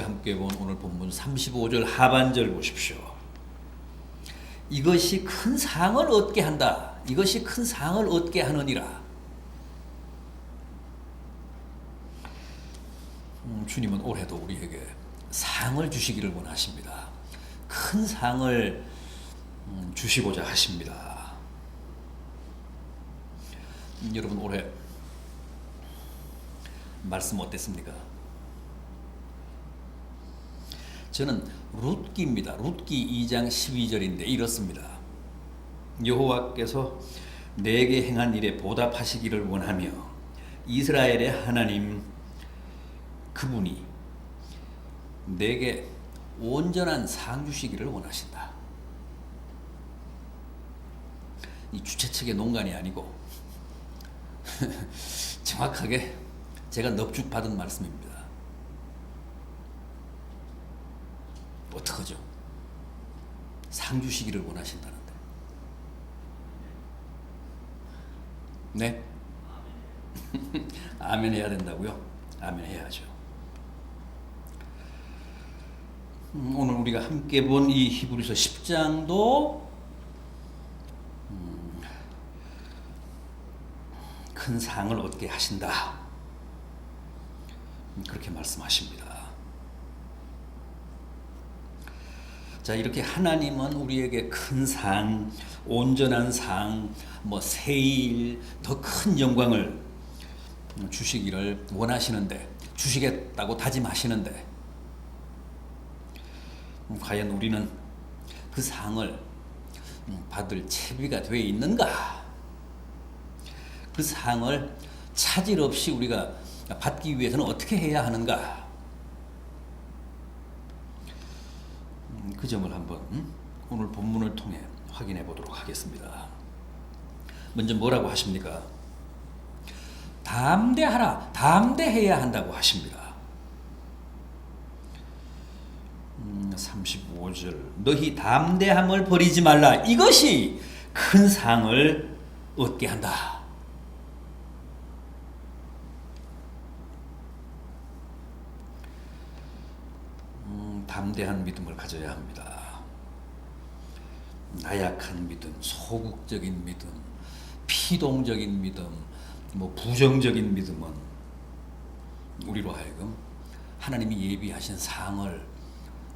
함께 본 오늘 본문 35절 하반절 보십시오. 이것이 큰 상을 얻게 한다. 이것이 큰 상을 얻게 하느니라. 주님은 올해도 우리에게 상을 주시기를 원하십니다. 큰 상을 주시고자 하십니다. 여러분 올해 말씀 어땠습니까? 저는 룻기입니다. 룻기 2장 12절인데 이렇습니다. 여호와께서 내게 행한 일에 보답하시기를 원하며 이스라엘의 하나님 그분이 내게 온전한 상 주시기를 원하신다. 이 주최 측의 농간이 아니고 정확하게 제가 넙죽받은 말씀입니다. 어떡하죠? 상 주시기를 원하신다는데. 네? 아멘 해야 된다고요? 아멘 해야죠. 오늘 우리가 함께 본 이 히브리서 10장도 큰 상을 얻게 하신다. 그렇게 말씀하십니다. 자, 이렇게 하나님은 우리에게 큰 상, 온전한 상, 세일, 더 큰 영광을 주시기를 원하시는데, 주시겠다고 다짐하시는데, 과연 우리는 그 상을 받을 채비가 되어 있는가? 그 상을 차질 없이 우리가 받기 위해서는 어떻게 해야 하는가? 그 점을 한번 오늘 본문을 통해 확인해 보도록 하겠습니다. 먼저 뭐라고 하십니까? 담대하라, 담대해야 한다고 하십니다. 35절 너희 담대함을 버리지 말라. 이것이 큰 상을 얻게 한다. 담대한 믿음을 가져야 합니다. 나약한 믿음, 소극적인 믿음, 피동적인 믿음, 부정적인 믿음은 우리로 하여금 하나님이 예비하신 상을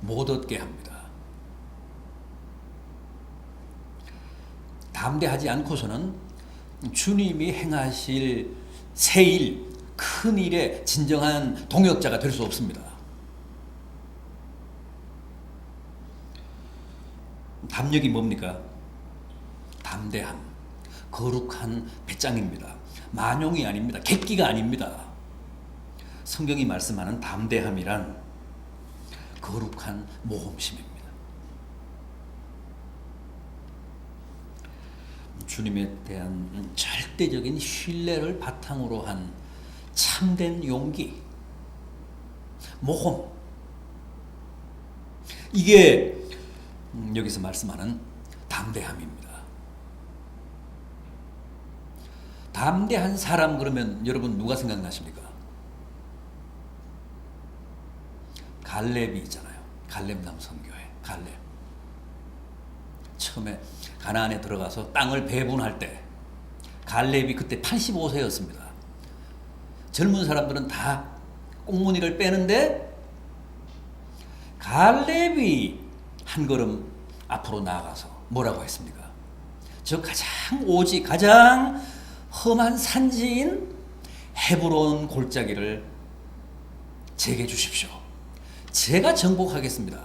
못 얻게 합니다. 담대하지 않고서는 주님이 행하실 새 일, 큰 일의 진정한 동역자가 될 수 없습니다. 담력이 뭡니까? 담대함, 거룩한 배짱입니다. 만용이 아닙니다. 객기가 아닙니다. 성경이 말씀하는 담대함이란 거룩한 모험심입니다. 주님에 대한 절대적인 신뢰를 바탕으로 한 참된 용기, 모험, 이게 여기서 말씀하는 담대함입니다. 담대한 사람 그러면 여러분 누가 생각나십니까? 갈렙이 있잖아요. 갈렙 남성교회. 갈렙. 처음에 가나안에 들어가서 땅을 배분할 때 갈렙이 그때 85세였습니다. 젊은 사람들은 다 꽁무니를 빼는데 갈렙이 한 걸음 앞으로 나아가서 뭐라고 했습니까? 저 가장 험한 산지인 헤브론 골짜기를 제게 주십시오. 제가 정복하겠습니다.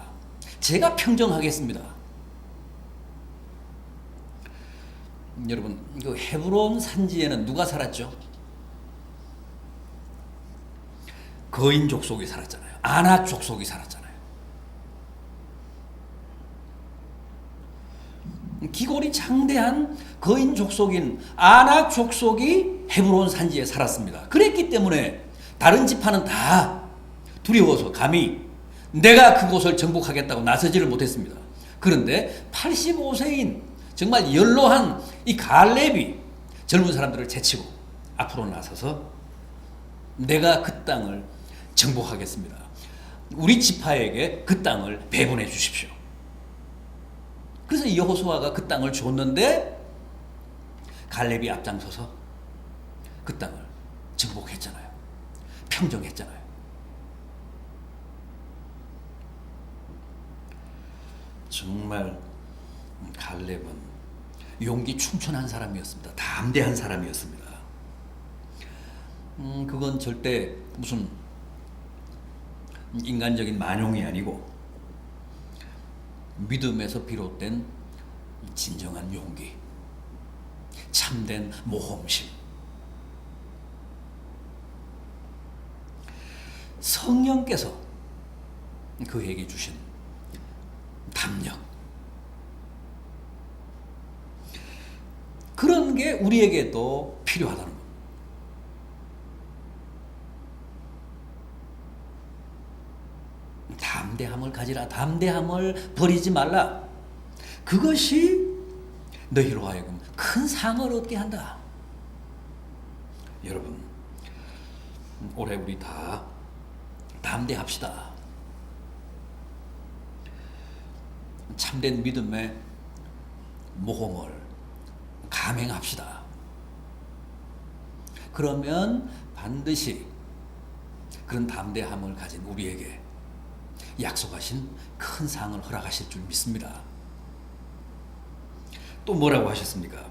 제가 평정하겠습니다. 여러분, 그 헤브론 산지에는 누가 살았죠? 거인 족속이 살았잖아요. 아낙 족속이 살았잖아요. 기골이 장대한 거인 족속인 아낙 족속이 헤브론 산지에 살았습니다. 그랬기 때문에 다른 지파는 다 두려워서 감히 내가 그곳을 정복하겠다고 나서지를 못했습니다. 그런데 85세인 정말 연로한 이 갈렙이 젊은 사람들을 제치고 앞으로 나서서 내가 그 땅을 정복하겠습니다. 우리 지파에게 그 땅을 배분해 주십시오. 그래서 여호수아가 그 땅을 줬는데 갈렙이 앞장서서 그 땅을 정복했잖아요. 평정했잖아요. 정말 갈렙은 용기 충천한 사람이었습니다. 담대한 사람이었습니다. 그건 절대 무슨 인간적인 만용이 아니고 믿음에서 비롯된 진정한 용기, 참된 모험심. 성령께서 그에게 주신 담력, 그런 게 우리에게도 필요하다는 겁니다. 담대함을 가지라. 담대함을 버리지 말라. 그것이 너희로 하여금 큰 상을 얻게 한다. 여러분, 올해 우리 다 담대합시다. 참된 믿음의 모험을 감행합시다. 그러면 반드시 그런 담대함을 가진 우리에게 약속하신 큰 상을 허락하실 줄 믿습니다. 또 뭐라고 하셨습니까?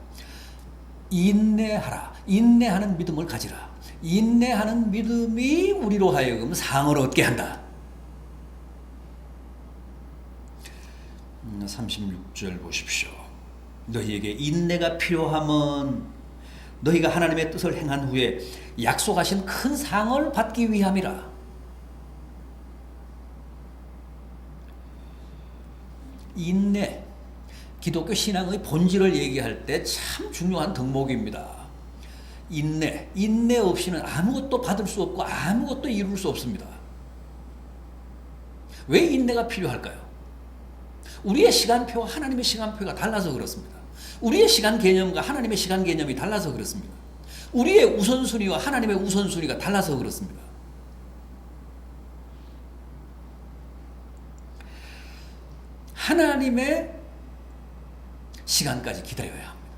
인내하라. 인내하는 믿음을 가지라. 인내하는 믿음이 우리로 하여금 상을 얻게 한다. 36절 보십시오. 너희에게 인내가 필요함은 너희가 하나님의 뜻을 행한 후에 약속하신 큰 상을 받기 위함이라. 인내, 기독교 신앙의 본질을 얘기할 때 참 중요한 덕목입니다. 인내 없이는 아무것도 받을 수 없고 아무것도 이룰 수 없습니다. 왜 인내가 필요할까요? 우리의 시간표와 하나님의 시간표가 달라서 그렇습니다. 우리의 시간 개념과 하나님의 시간 개념이 달라서 그렇습니다. 우리의 우선순위와 하나님의 우선순위가 달라서 그렇습니다. 하나님의 시간까지 기다려야 합니다.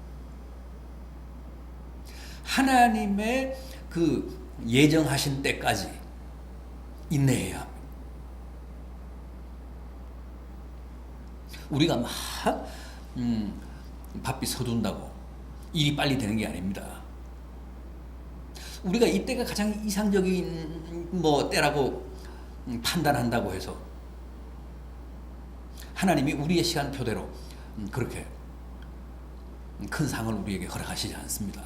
하나님의 그 예정하신 때까지 인내해야 합니다. 우리가 막 바삐 서둔다고 일이 빨리 되는 게 아닙니다. 우리가 이때가 가장 이상적인 때라고 판단한다고 해서 하나님이 우리의 시간표대로 그렇게 큰 상을 우리에게 허락하시지 않습니다.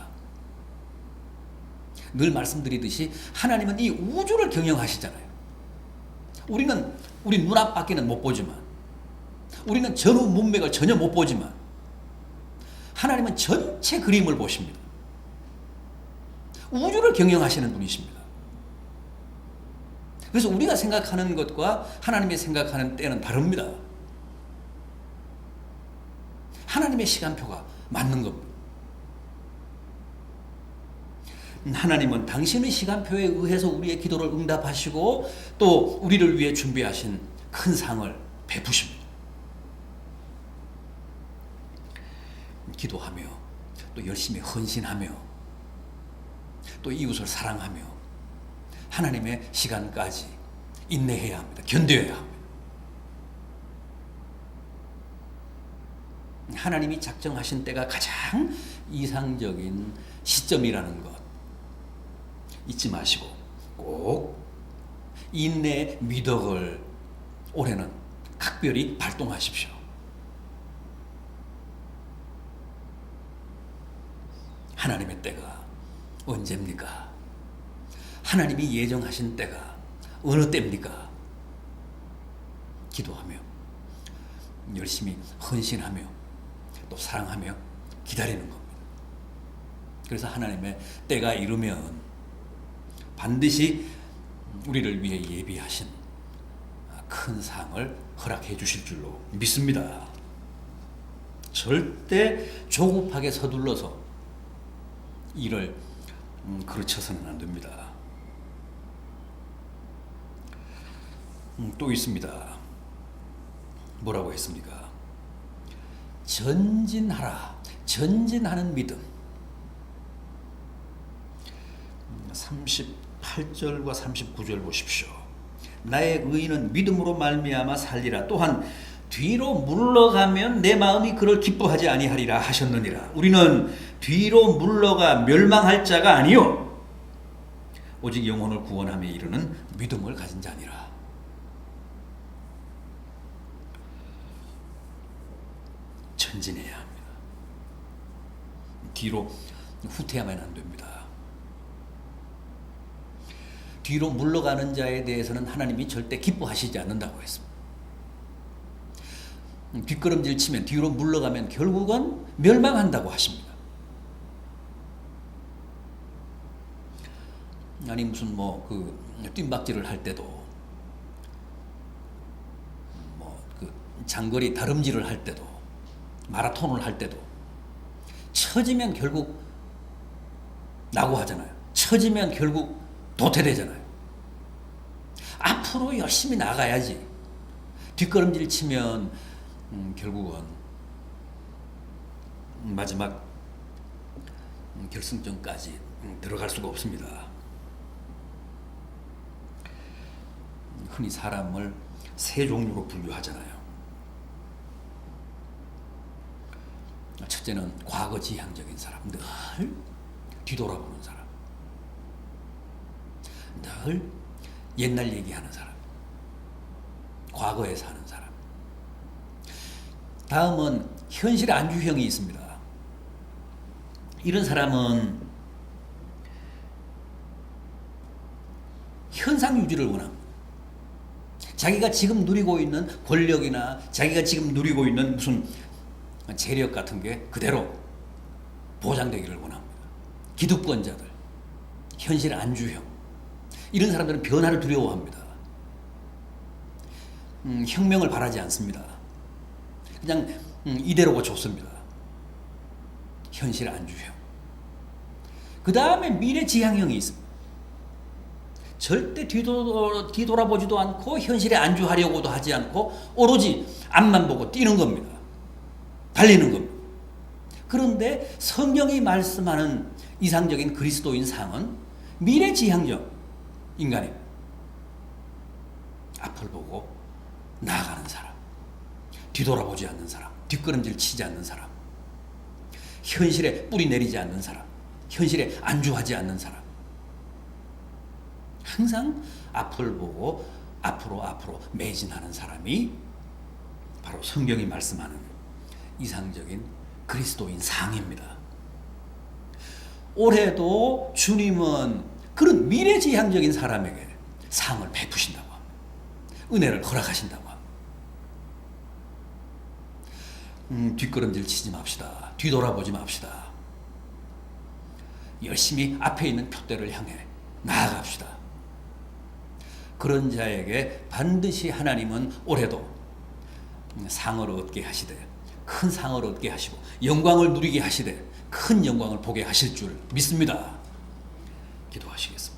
늘 말씀드리듯이 하나님은 이 우주를 경영하시잖아요. 우리는 우리 눈앞밖에는 못 보지만, 우리는 전후 문맥을 전혀 못 보지만 하나님은 전체 그림을 보십니다. 우주를 경영하시는 분이십니다. 그래서 우리가 생각하는 것과 하나님이 생각하는 때는 다릅니다. 하나님의 시간표가 맞는 겁니다. 하나님은 당신의 시간표에 의해서 우리의 기도를 응답하시고 또 우리를 위해 준비하신 큰 상을 베푸십니다. 기도하며 또 열심히 헌신하며 또 이웃을 사랑하며 하나님의 시간까지 인내해야 합니다. 견뎌야 합니다. 하나님이 작정하신 때가 가장 이상적인 시점이라는 것 잊지 마시고 꼭 인내의 미덕을 올해는 각별히 발동하십시오. 하나님의 때가 언제입니까? 하나님이 예정하신 때가 어느 때입니까? 기도하며 열심히 헌신하며 또 사랑하며 기다리는 겁니다. 그래서 하나님의 때가 이르면 반드시 우리를 위해 예비하신 큰 상을 허락해 주실 줄로 믿습니다. 절대 조급하게 서둘러서 일을 그르쳐서는 안 됩니다. 또 있습니다. 뭐라고 했습니까? 전진하라. 전진하는 믿음. 38절과 39절 보십시오. 나의 의인은 믿음으로 말미암아 살리라. 또한 뒤로 물러가면 내 마음이 그를 기뻐하지 아니하리라 하셨느니라. 우리는 뒤로 물러가 멸망할 자가 아니요 오직 영혼을 구원하며 이르는 믿음을 가진 자니라. 전진해야 합니다. 뒤로 후퇴하면 안 됩니다. 뒤로 물러가는 자에 대해서는 하나님이 절대 기뻐하시지 않는다고 했습니다. 뒷걸음질 치면 뒤로 물러가면 결국은 멸망한다고 하십니다. 아니 무슨 뜀박질을 할 때도 장거리 다름질을 할 때도 마라톤을 할 때도 처지면 결국 나고 하잖아요. 처지면 결국 도태되잖아요. 앞으로 열심히 나가야지. 뒷걸음질 치면 결국은 마지막 결승전까지 들어갈 수가 없습니다. 흔히 사람을 세 종류로 분류하잖아요. 첫째는 과거 지향적인 사람, 늘 뒤돌아보는 사람, 늘 옛날 얘기하는 사람, 과거에 사는 사람. 다음은 현실 안주형이 있습니다. 이런 사람은 현상 유지를 원합니다. 자기가 지금 누리고 있는 권력이나 자기가 지금 누리고 있는 무슨 재력 같은 게 그대로 보장되기를 원합니다. 기득권자들, 현실 안주형, 이런 사람들은 변화를 두려워합니다. 혁명을 바라지 않습니다. 그냥 이대로가 좋습니다. 현실 안주형. 그 다음에 미래지향형이 있습니다. 절대 뒤돌아보지도 않고 현실에 안주하려고도 하지 않고 오로지 앞만 보고 뛰는 겁니다. 달리는 겁니다. 그런데 성경이 말씀하는 이상적인 그리스도인 상은 미래지향적 인간입니다. 앞을 보고 나아가는 사람, 뒤돌아보지 않는 사람, 뒷걸음질 치지 않는 사람, 현실에 뿌리 내리지 않는 사람, 현실에 안주하지 않는 사람, 항상 앞을 보고 앞으로 매진하는 사람이 바로 성경이 말씀하는 이상적인 그리스도인 상입니다. 올해도 주님은 그런 미래지향적인 사람에게 상을 베푸신다고 합니다. 은혜를 허락하신다고 합니다. 뒷걸음질 치지 맙시다. 뒤돌아보지 맙시다. 열심히 앞에 있는 표대를 향해 나아갑시다. 그런 자에게 반드시 하나님은 올해도 상을 얻게 하시되, 큰 상을 얻게 하시고 영광을 누리게 하시되 큰 영광을 보게 하실 줄 믿습니다. 기도하시겠습니다.